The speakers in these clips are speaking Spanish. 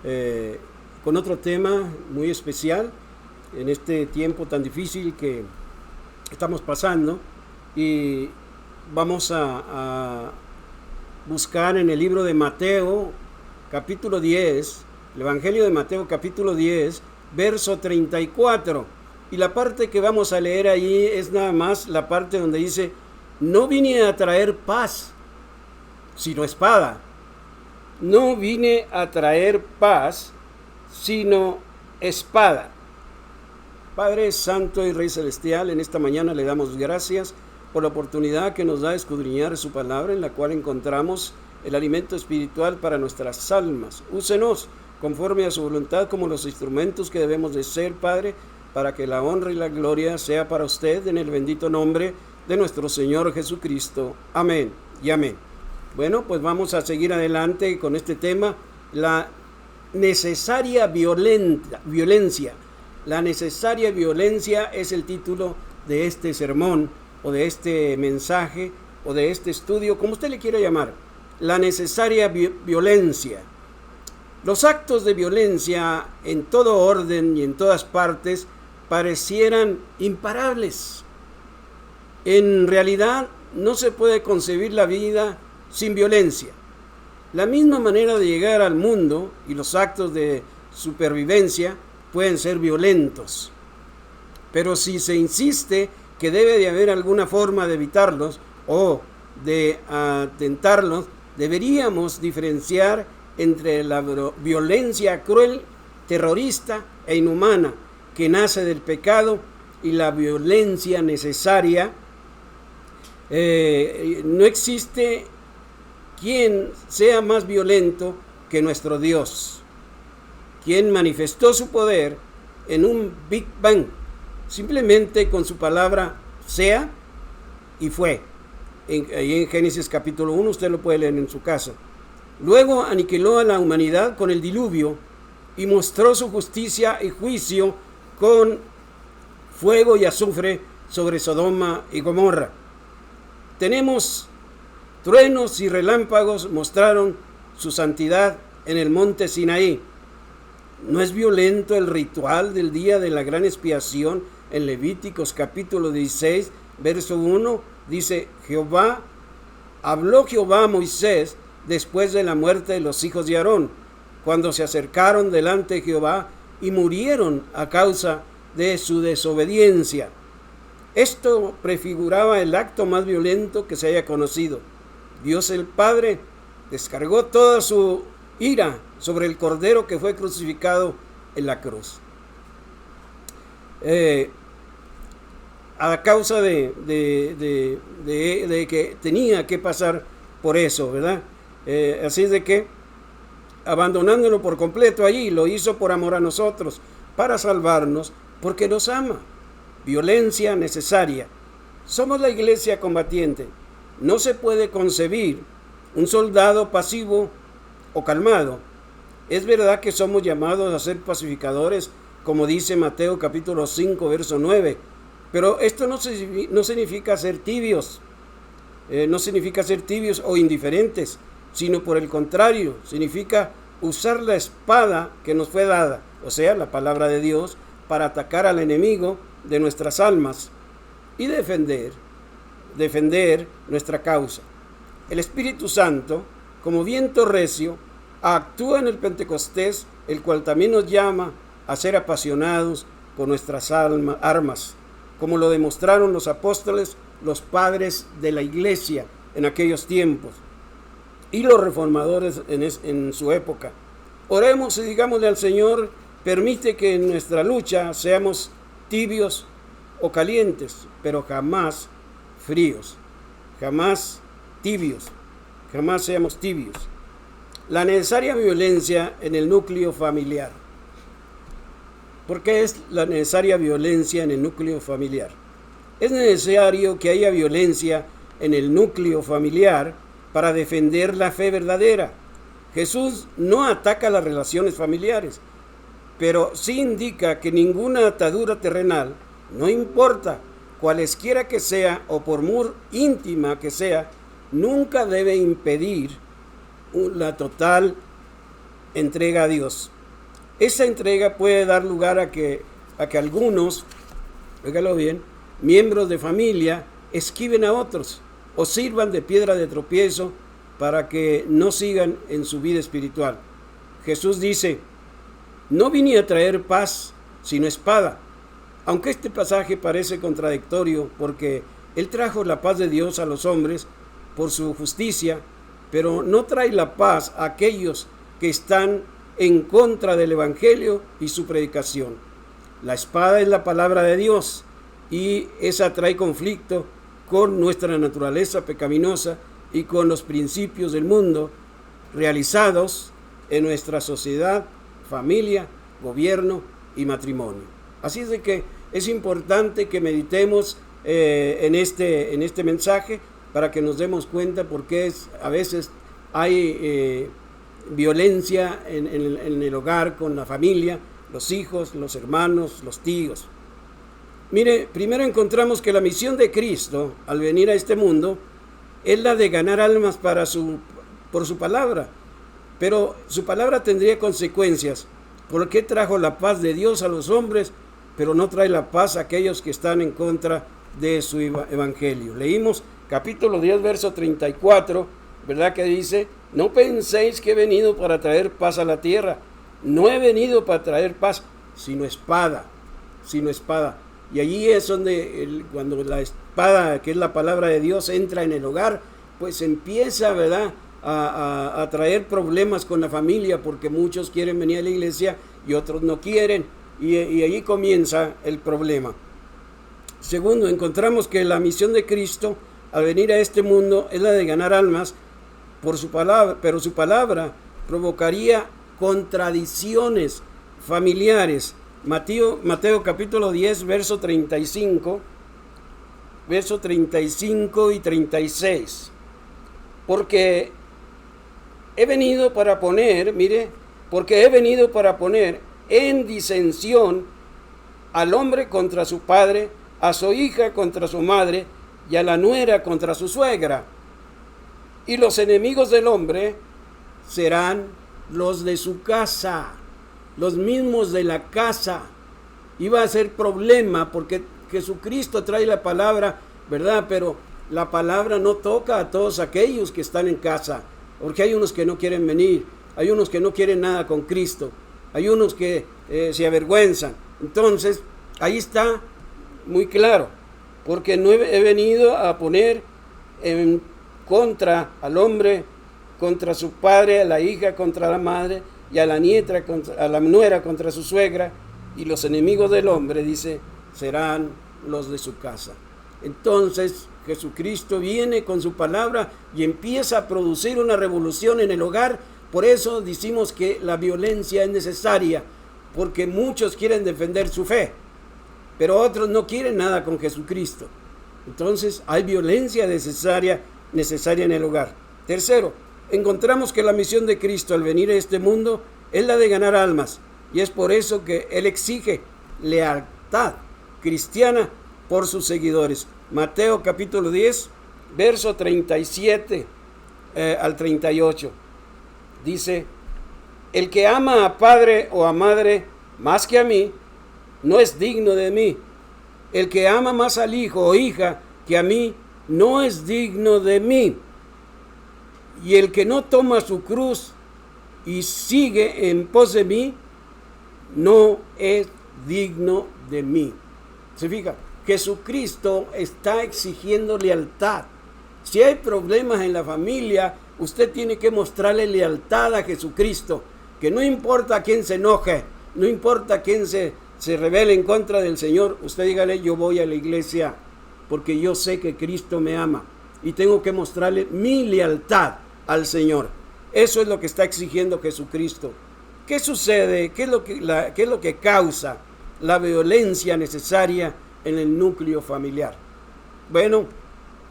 eh, con otro tema muy especial en este tiempo tan difícil que estamos pasando y vamos a buscar en el libro de Mateo capítulo 10, el Evangelio de Mateo capítulo 10, verso 34. Y la parte que vamos a leer allí es nada más la parte donde dice, no vine a traer paz, sino espada. No vine a traer paz, sino espada. Padre Santo y Rey Celestial, en esta mañana le damos gracias por la oportunidad que nos da de escudriñar su palabra, en la cual encontramos el alimento espiritual para nuestras almas. Úsenos conforme a su voluntad como los instrumentos que debemos de ser, Padre, para que la honra y la gloria sea para usted en el bendito nombre de nuestro Señor Jesucristo. Amén y amén. Bueno, pues vamos a seguir adelante con este tema, la necesaria violencia. La necesaria violencia es el título de este sermón o de este mensaje o de este estudio, como usted le quiera llamar. La necesaria violencia. Los actos de violencia en todo orden y en todas partes parecieran imparables. En realidad no se puede concebir la vida sin violencia. La misma manera de llegar al mundo y los actos de supervivencia pueden ser violentos. Pero si se insiste que debe de haber alguna forma de evitarlos o de atentarlos, deberíamos diferenciar entre la violencia cruel, terrorista e inhumana que nace del pecado y la violencia necesaria. No existe quien sea más violento que nuestro Dios, quien manifestó su poder en un Big Bang, simplemente con su palabra sea y fue. Ahí en Génesis capítulo 1, usted lo puede leer en su casa. Luego aniquiló a la humanidad con el diluvio y mostró su justicia y juicio con fuego y azufre sobre Sodoma y Gomorra. Tenemos truenos y relámpagos mostraron su santidad en el monte Sinaí. ¿No es violento el ritual del día de la gran expiación en Levíticos capítulo 16, verso 1? Dice, habló Jehová a Moisés después de la muerte de los hijos de Aarón, cuando se acercaron delante de Jehová y murieron a causa de su desobediencia. Esto prefiguraba el acto más violento que se haya conocido. Dios el Padre descargó toda su ira sobre el Cordero que fue crucificado en la cruz. A causa de que tenía que pasar por eso, ¿verdad? Así es de que, abandonándolo por completo allí, lo hizo por amor a nosotros, para salvarnos, porque nos ama. Violencia necesaria. Somos la iglesia combatiente. No se puede concebir un soldado pasivo o calmado. Es verdad que somos llamados a ser pacificadores, como dice Mateo capítulo 5, verso 9, pero esto no significa ser tibios, no significa ser tibios o indiferentes, sino por el contrario, significa usar la espada que nos fue dada, o sea, la palabra de Dios, para atacar al enemigo de nuestras almas y defender nuestra causa. El Espíritu Santo, como viento recio, actúa en el Pentecostés, el cual también nos llama a ser apasionados por nuestras armas, como lo demostraron los apóstoles, los padres de la iglesia en aquellos tiempos, y los reformadores en su época. Oremos y digámosle al Señor, permite que en nuestra lucha seamos tibios o calientes, pero jamás fríos, jamás tibios, jamás seamos tibios. La necesaria violencia en el núcleo familiar. ¿Por qué es la necesaria violencia en el núcleo familiar? Es necesario que haya violencia en el núcleo familiar para defender la fe verdadera. Jesús no ataca las relaciones familiares, pero sí indica que ninguna atadura terrenal, no importa cualesquiera que sea o por muy íntima que sea, nunca debe impedir la total entrega a Dios. Esa entrega puede dar lugar a que algunos, óigalo bien, miembros de familia esquiven a otros o sirvan de piedra de tropiezo para que no sigan en su vida espiritual. Jesús dice: no vine a traer paz, sino espada. Aunque este pasaje parece contradictorio porque Él trajo la paz de Dios a los hombres por su justicia, pero no trae la paz a aquellos que están en contra del Evangelio y su predicación. La espada es la palabra de Dios y esa trae conflicto con nuestra naturaleza pecaminosa y con los principios del mundo realizados en nuestra sociedad, familia, gobierno y matrimonio. Así es de que es importante que meditemos en este mensaje para que nos demos cuenta por qué a veces hay violencia en el hogar, con la familia, los hijos, los hermanos, los tíos. Mire, primero encontramos que la misión de Cristo al venir a este mundo es la de ganar almas por su palabra, pero su palabra tendría consecuencias. ¿Por qué trajo la paz de Dios a los hombres, pero no trae la paz a aquellos que están en contra de su evangelio? Leímos capítulo 10, verso 34, ¿verdad? Que dice: no penséis que he venido para traer paz a la tierra. No he venido para traer paz, sino espada. Y allí es donde cuando la espada, que es la palabra de Dios, entra en el hogar, pues empieza, ¿verdad?, a traer problemas con la familia, porque muchos quieren venir a la iglesia y otros no quieren, y allí comienza el problema. Segundo, encontramos que la misión de Cristo al venir a este mundo es la de ganar almas por su palabra, pero su palabra provocaría contradicciones familiares. Mateo capítulo 10, verso 35 y 36. Porque he venido para poner en disensión al hombre contra su padre, a su hija contra su madre, y a la nuera contra su suegra. Y los enemigos del hombre serán los de su casa, los mismos de la casa. Iba a ser problema porque Jesucristo trae la palabra, ¿verdad? Pero la palabra no toca a todos aquellos que están en casa, porque hay unos que no quieren venir, hay unos que no quieren nada con Cristo, hay unos que se avergüenzan. Entonces, ahí está muy claro, porque no he venido a poner en contra al hombre, contra su padre, a la hija contra la madre, y a la nieta, a la nuera contra su suegra, y los enemigos del hombre, dice, serán los de su casa. Entonces Jesucristo viene con su palabra y empieza a producir una revolución en el hogar. Por eso decimos que la violencia es necesaria, porque muchos quieren defender su fe, pero otros no quieren nada con Jesucristo. Entonces hay violencia necesaria en el hogar. Tercero, encontramos que la misión de Cristo al venir a este mundo es la de ganar almas, y es por eso que Él exige lealtad cristiana por sus seguidores. Mateo capítulo 10, verso 37 al 38. Dice: el que ama a padre o a madre más que a mí, no es digno de mí. El que ama más al hijo o hija que a mí, no es digno de mí. Y el que no toma su cruz y sigue en pos de mí, no es digno de mí. ¿Se fija? Jesucristo está exigiendo lealtad. Si hay problemas en la familia, usted tiene que mostrarle lealtad a Jesucristo, que no importa quién se enoje, no importa quién se rebele en contra del Señor, usted dígale: yo voy a la iglesia porque yo sé que Cristo me ama y tengo que mostrarle mi lealtad al Señor. Eso es lo que está exigiendo Jesucristo. ¿Qué sucede? ¿Qué es lo que causa la violencia necesaria en el núcleo familiar? Bueno,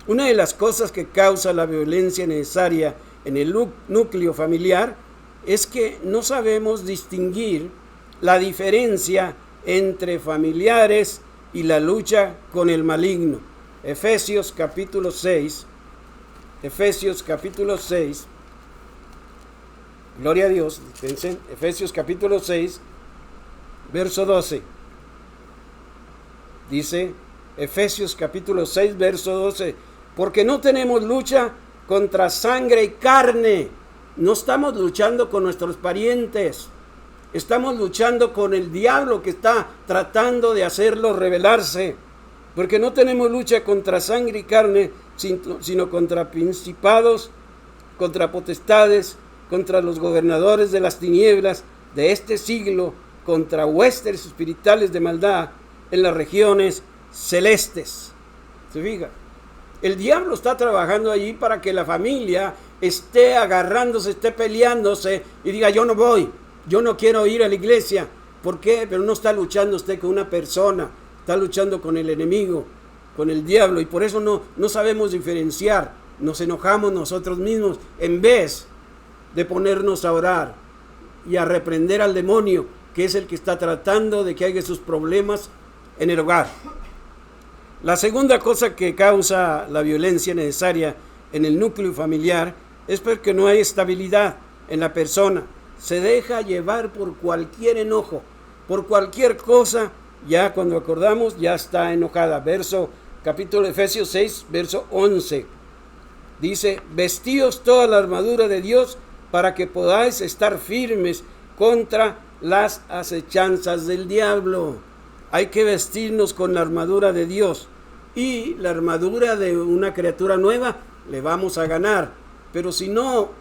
una de las cosas que causa la violencia necesaria en el núcleo familiar es que no sabemos distinguir la diferencia entre familiares y la lucha con el maligno. Efesios capítulo 6, Gloria a Dios. Dispensen. Efesios capítulo 6, verso 12. Dice Efesios capítulo 6, verso 12. Porque no tenemos lucha contra sangre y carne. No estamos luchando con nuestros parientes. Estamos luchando con el diablo que está tratando de hacerlo rebelarse. Porque no tenemos lucha contra sangre y carne, sino contra principados, contra potestades, contra los gobernadores de las tinieblas de este siglo, contra huestes espirituales de maldad en las regiones celestes. ¿Se fija? El diablo está trabajando allí para que la familia esté agarrándose, esté peleándose y diga: yo no voy, yo no quiero ir a la iglesia. ¿Por qué? Pero no está luchando usted con una persona, está luchando con el enemigo, con el diablo, y por eso no sabemos diferenciar. Nos enojamos nosotros mismos en vez de ponernos a orar y a reprender al demonio, que es el que está tratando de que haya sus problemas en el hogar. La segunda cosa que causa la violencia necesaria en el núcleo familiar es porque no hay estabilidad en la persona. Se deja llevar por cualquier enojo, por cualquier cosa. Ya cuando acordamos, ya está enojada. Capítulo Efesios 6, verso 11. Dice: vestíos toda la armadura de Dios para que podáis estar firmes contra las acechanzas del diablo. Hay que vestirnos con la armadura de Dios, y la armadura de una criatura nueva le vamos a ganar. Pero si no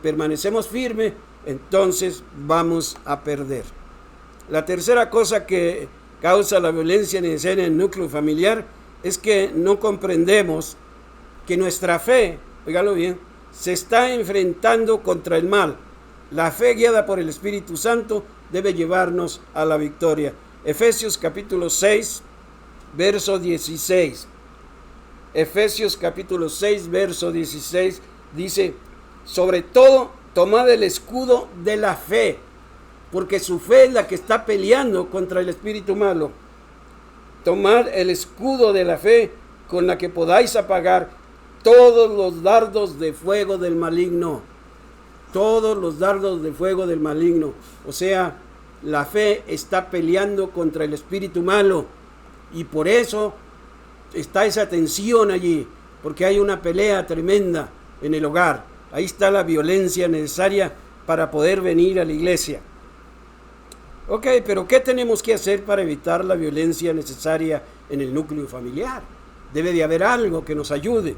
permanecemos firmes, entonces vamos a perder. La tercera cosa que causa la violencia necesaria en el núcleo familiar es que no comprendemos que nuestra fe, oígalo bien, se está enfrentando contra el mal. La fe guiada por el Espíritu Santo debe llevarnos a la victoria. Efesios capítulo 6, verso 16. Efesios capítulo 6, verso 16 dice: sobre todo, tomad el escudo de la fe, porque su fe es la que está peleando contra el espíritu malo. Tomad el escudo de la fe con la que podáis apagar todos los dardos de fuego del maligno. Todos los dardos de fuego del maligno. O sea, la fe está peleando contra el espíritu malo, y por eso está esa tensión allí, porque hay una pelea tremenda en el hogar. Ahí está la violencia necesaria para poder venir a la iglesia. Ok, pero ¿qué tenemos que hacer para evitar la violencia necesaria en el núcleo familiar? Debe de haber algo que nos ayude.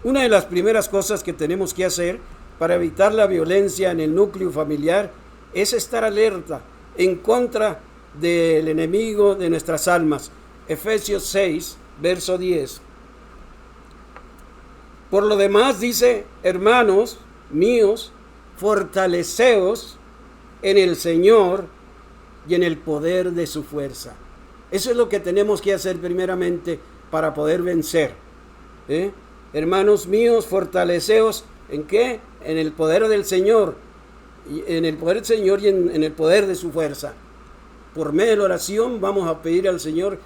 Una de las primeras cosas que tenemos que hacer para evitar la violencia en el núcleo familiar es estar alerta en contra del enemigo de nuestras almas. Efesios 6, verso 10. Por lo demás dice: hermanos míos, fortaleceos en el Señor y en el poder de su fuerza. Eso es lo que tenemos que hacer primeramente para poder vencer. Hermanos míos, fortaleceos, ¿en qué? En el poder del Señor, en el poder del Señor y en el poder de su fuerza. Por medio de la oración vamos a pedir al Señor,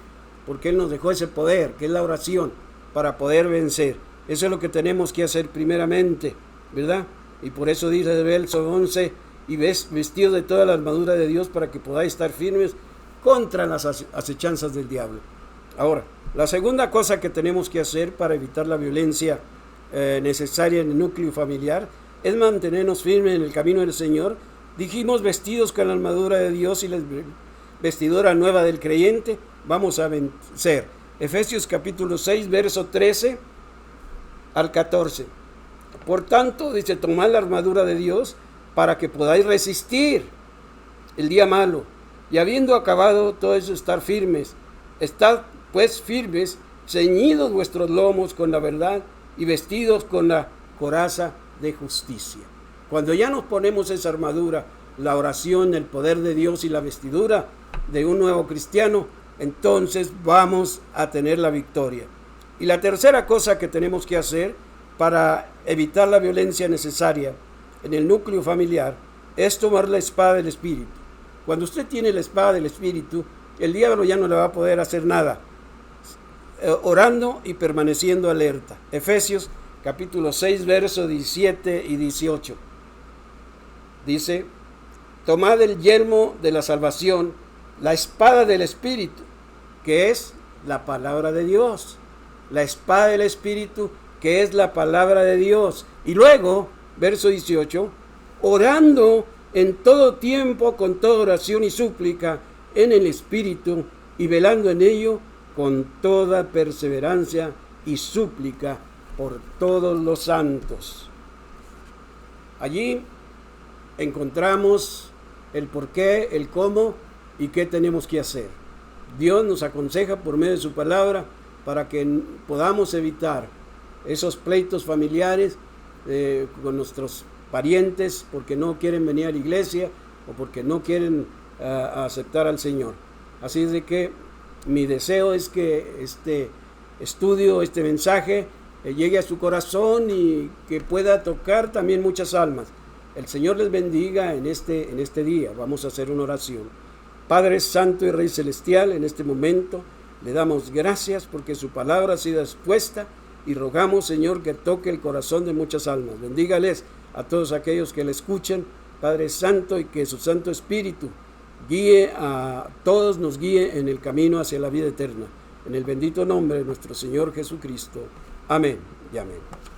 porque Él nos dejó ese poder, que es la oración, para poder vencer. Eso es lo que tenemos que hacer primeramente, ¿verdad? Y por eso dice el verso 11: y vestidos de toda la armadura de Dios para que podáis estar firmes contra las acechanzas del diablo. Ahora, la segunda cosa que tenemos que hacer para evitar la violencia necesaria en el núcleo familiar es mantenernos firmes en el camino del Señor. Dijimos: vestidos con la armadura de Dios y la vestidura nueva del creyente, vamos a vencer. Efesios capítulo 6, verso 13 al 14. Por tanto, dice: tomad la armadura de Dios para que podáis resistir el día malo, y habiendo acabado todo eso, estar firmes. Estad pues firmes, ceñidos vuestros lomos con la verdad y vestidos con la coraza de justicia. Cuando ya nos ponemos esa armadura, la oración, el poder de Dios y la vestidura de un nuevo cristiano, entonces vamos a tener la victoria. Y la tercera cosa que tenemos que hacer para evitar la violencia necesaria en el núcleo familiar es tomar la espada del Espíritu. Cuando usted tiene la espada del Espíritu, el diablo ya no le va a poder hacer nada, orando y permaneciendo alerta. Efesios capítulo 6, versos 17 y 18. Dice, tomad el yelmo de la salvación, la espada del Espíritu, que es la palabra de Dios. La espada del Espíritu, que es la palabra de Dios. Y luego, verso 18, orando en todo tiempo con toda oración y súplica en el Espíritu y velando en ello con toda perseverancia y súplica por todos los santos. Allí encontramos el por qué, el cómo y qué tenemos que hacer. Dios nos aconseja por medio de su palabra para que podamos evitar esos pleitos familiares con nuestros parientes porque no quieren venir a la iglesia o porque no quieren aceptar al Señor. Así es de que mi deseo es que este estudio, este mensaje llegue a su corazón y que pueda tocar también muchas almas. El Señor les bendiga en este día. Vamos a hacer una oración. Padre Santo y Rey Celestial, en este momento le damos gracias porque su palabra ha sido expuesta y rogamos, Señor, que toque el corazón de muchas almas. Bendígales a todos aquellos que le escuchen, Padre Santo, y que su Santo Espíritu guíe a todos, nos guíe en el camino hacia la vida eterna. En el bendito nombre de nuestro Señor Jesucristo. Amén y amén.